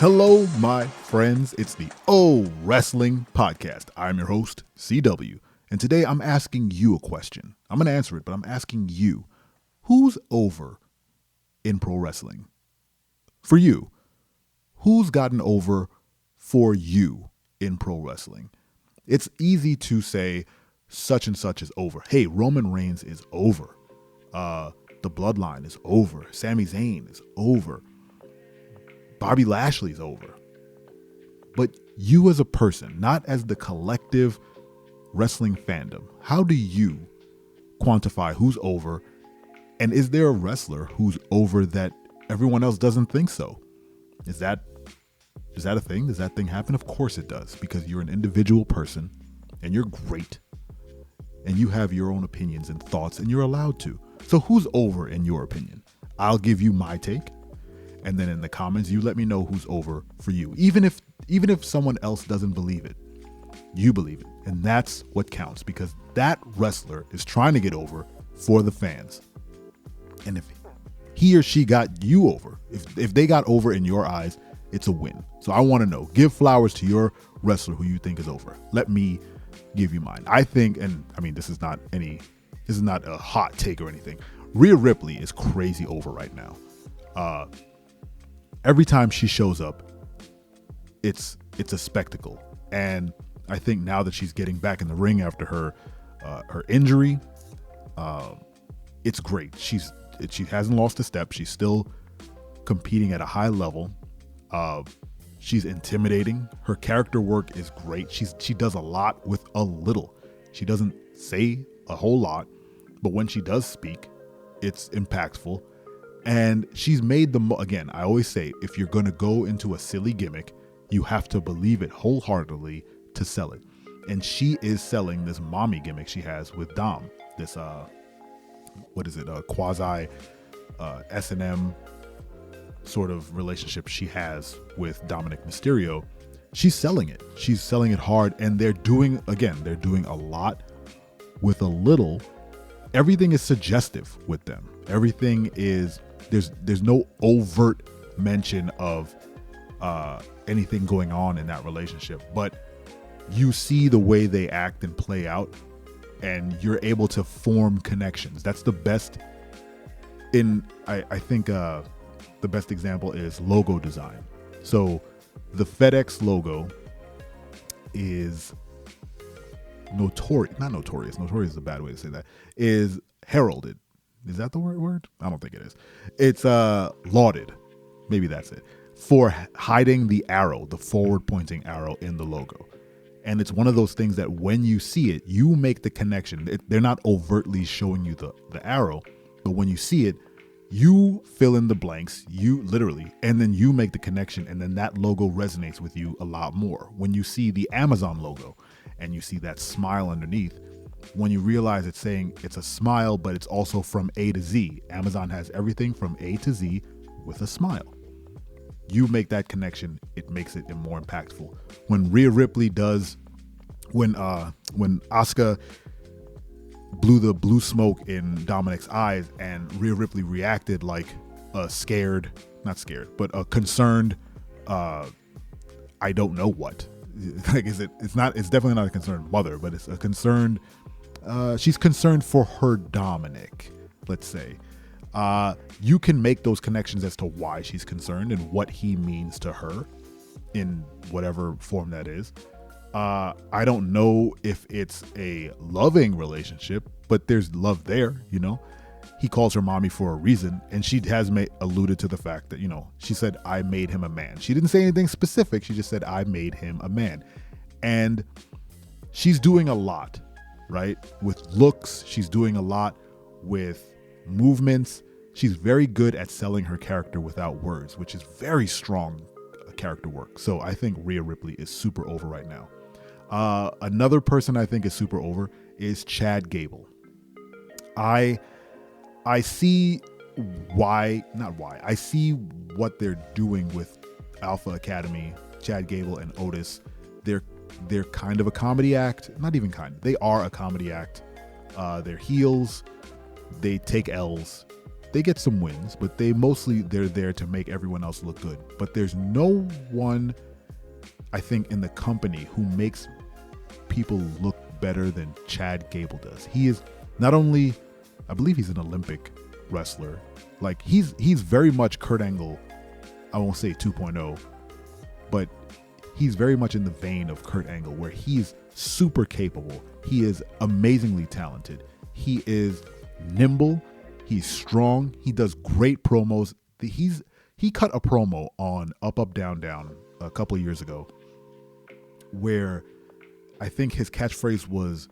Hello, my friends. It's the O Wrestling Podcast. I'm your host, CW, and today I'm asking you a question. I'm going to answer it, but I'm asking you, who's over in pro wrestling? For you, who's gotten over for you in pro wrestling? It's easy to say such and such is over. Hey, Roman Reigns is over. The Bloodline is over. Sami Zayn is over. Bobby Lashley's over. But you as a person, not as the collective wrestling fandom, how do you quantify who's over? And is there a wrestler who's over that everyone else doesn't think so? Is that a thing? Does that thing happen? Of course it does, because you're an individual person and you're great and you have your own opinions and thoughts and you're allowed to. So who's over in your opinion? I'll give you my take. And then in the comments, you let me know who's over for you. Even if someone else doesn't believe it, you believe it. And that's what counts, because that wrestler is trying to get over for the fans. And if he or she got you over, if they got over in your eyes, it's a win. So I want to know, give flowers to your wrestler who you think is over. Let me give you mine. I think, and I mean, this is not a hot take or anything. Rhea Ripley is crazy over right now. Every time she shows up, it's a spectacle. And I think now that she's getting back in the ring after her injury, it's great. She hasn't lost a step. She's still competing at a high level. She's intimidating. Her character work is great. She does a lot with a little. She doesn't say a whole lot, but when she does speak, it's impactful. And she's made again, I always say, if you're going to go into a silly gimmick, you have to believe it wholeheartedly to sell it. And she is selling this mommy gimmick she has with Dom. This, quasi S&M sort of relationship she has with Dominic Mysterio. She's selling it. She's selling it hard. And they're doing a lot with a little. Everything is suggestive with them. Everything is, there's no overt mention of anything going on in that relationship, but you see the way they act and play out, and you're able to form connections. That's the best I think the best example is logo design. So the FedEx logo is notorious is a bad way to say that, is heralded. Is that the word? I don't think it is. It's lauded, maybe that's it, for hiding the arrow, the forward pointing arrow in the logo. And it's one of those things that when you see it, you make the connection. They're not overtly showing you the arrow, but when you see it, you fill in the blanks, you literally, and then you make the connection, and then that logo resonates with you a lot more. When you see the Amazon logo and you see that smile underneath, when you realize it's saying it's a smile, but it's also from A to Z. Amazon has everything from A to Z with a smile. You make that connection, it makes it more impactful. When Rhea Ripley when Asuka blew the blue smoke in Dominic's eyes and Rhea Ripley reacted like a concerned, I don't know what. Like, it's definitely not a concerned mother, but it's a concerned, she's concerned for her Dominic, let's say. You can make those connections as to why she's concerned and what he means to her in whatever form that is. I don't know if it's a loving relationship, but there's love there, you know. He calls her mommy for a reason, and she has alluded to the fact that, you know, she said, I made him a man. She didn't say anything specific. She just said, I made him a man. And she's doing a lot, right? With looks, she's doing a lot with movements. She's very good at selling her character without words, which is very strong character work. So I think Rhea Ripley is super over right now. Another person I think is super over is Chad Gable. I see I see what they're doing with Alpha Academy, Chad Gable and Otis. They're kind of a comedy act. Not even kind. They are a comedy act. They're heels. They take L's. they get some wins, but they're there to make everyone else look good. But there's no one, I think, in the company who makes people look better than Chad Gable does. He is not only, I believe he's an Olympic wrestler. Like he's very much Kurt Angle. I won't say 2.0, but he's very much in the vein of Kurt Angle, where he's super capable. He is amazingly talented. He is nimble. He's strong. He does great promos. He cut a promo on Up, Up, Down, Down a couple of years ago where I think his catchphrase was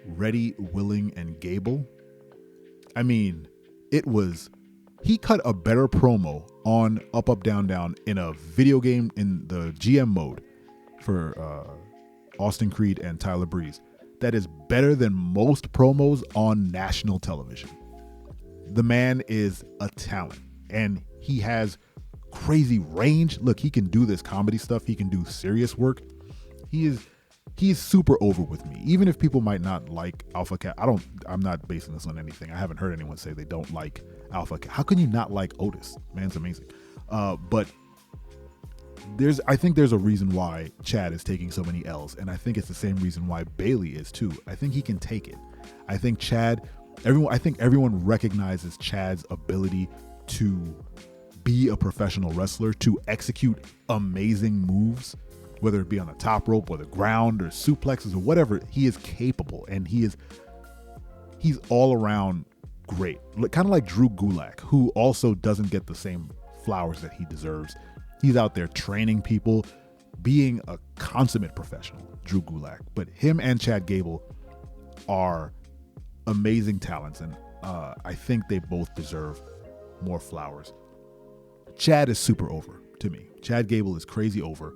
ready, willing, and Gable. I mean, he cut a better promo on Up, Up, Down, Down in a video game in the GM mode for Austin Creed and Tyler Breeze. That is better than most promos on national television. The man is a talent, and he has crazy range. Look, he can do this comedy stuff. He can do serious work. He is super over with me. Even if people might not like Alpha Cat, I'm not basing this on anything. I haven't heard anyone say they don't like Alpha Cat. How can you not like Otis? Man's amazing. But I think there's a reason why Chad is taking so many L's, and I think it's the same reason why Bailey is too. I think he can take it. I think everyone recognizes Chad's ability to be a professional wrestler, to execute amazing moves, whether it be on the top rope or the ground or suplexes or whatever. He is capable, and he's all around great. Kind of like Drew Gulak, who also doesn't get the same flowers that he deserves. He's out there training people, being a consummate professional, Drew Gulak. But him and Chad Gable are amazing talents, and I think they both deserve more flowers. Chad is super over to me. Chad Gable is crazy over.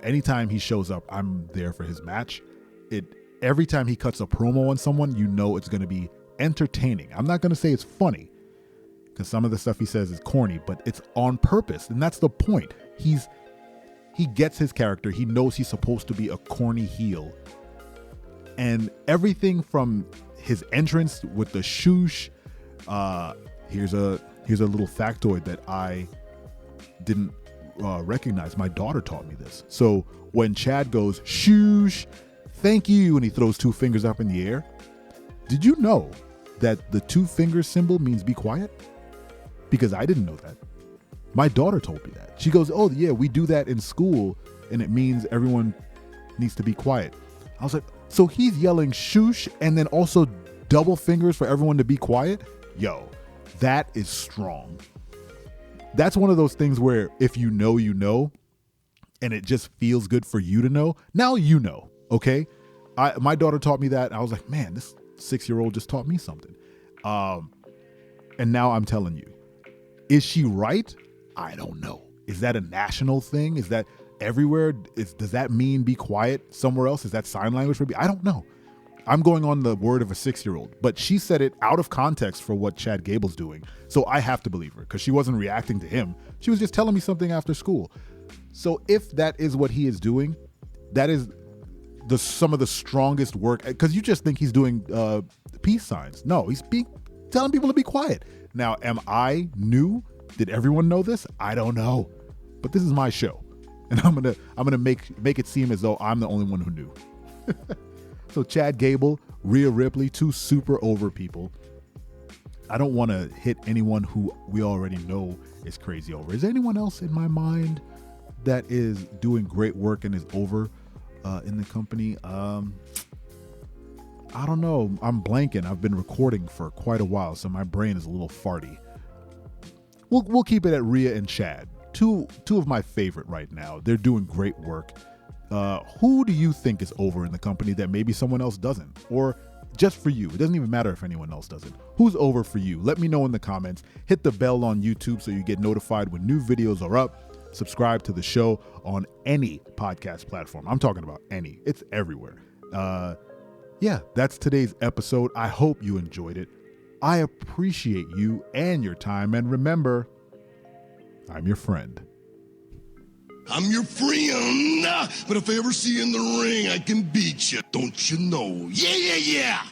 Anytime he shows up, I'm there for his match. Every time he cuts a promo on someone, you know it's going to be entertaining. I'm not going to say it's funny, because some of the stuff he says is corny, but it's on purpose, and that's the point. He gets his character. He knows he's supposed to be a corny heel, and everything from his entrance with the shoosh. Here's a little factoid that I didn't recognize. My daughter taught me this. So when Chad goes shoosh, thank you, and he throws two fingers up in the air, did you know that the two finger symbol means be quiet? Because I didn't know that. My daughter told me that. She goes, oh yeah, we do that in school, and it means everyone needs to be quiet. I was like, so he's yelling shoosh and then also double fingers for everyone to be quiet? Yo, that is strong. That's one of those things where if you know, and it just feels good for you to know. Now you know, okay? My daughter taught me that, and I was like, man, this 6-year-old just taught me something. And now I'm telling you. Is she right? I don't know. Is that a national thing? Is that everywhere? Does that mean be quiet somewhere else? Is that sign language for me? I don't know. I'm going on the word of a 6-year-old, but she said it out of context for what Chad Gable's doing. So I have to believe her, because she wasn't reacting to him. She was just telling me something after school. So if that is what he is doing, that is some of the strongest work, because you just think he's doing peace signs. No, he's telling people to be quiet. Now, am I new? Did everyone know this? I don't know. But this is my show, and I'm gonna make it seem as though I'm the only one who knew. So Chad Gable, Rhea Ripley, two super over people. I don't want to hit anyone who we already know is crazy over. Is there anyone else in my mind that is doing great work and is over in the company? I don't know. I'm blanking. I've been recording for quite a while, so my brain is a little farty. We'll keep it at Rhea and Chad. Two of my favorite right now. They're doing great work. Who do you think is over in the company that maybe someone else doesn't? Or just for you? It doesn't even matter if anyone else doesn't. Who's over for you? Let me know in the comments. Hit the bell on YouTube so you get notified when new videos are up. Subscribe to the show on any podcast platform. I'm talking about any. It's everywhere. Yeah, that's today's episode. I hope you enjoyed it. I appreciate you and your time. And remember, I'm your friend. I'm your friend, but if I ever see you in the ring, I can beat you. Don't you know? Yeah, yeah, yeah.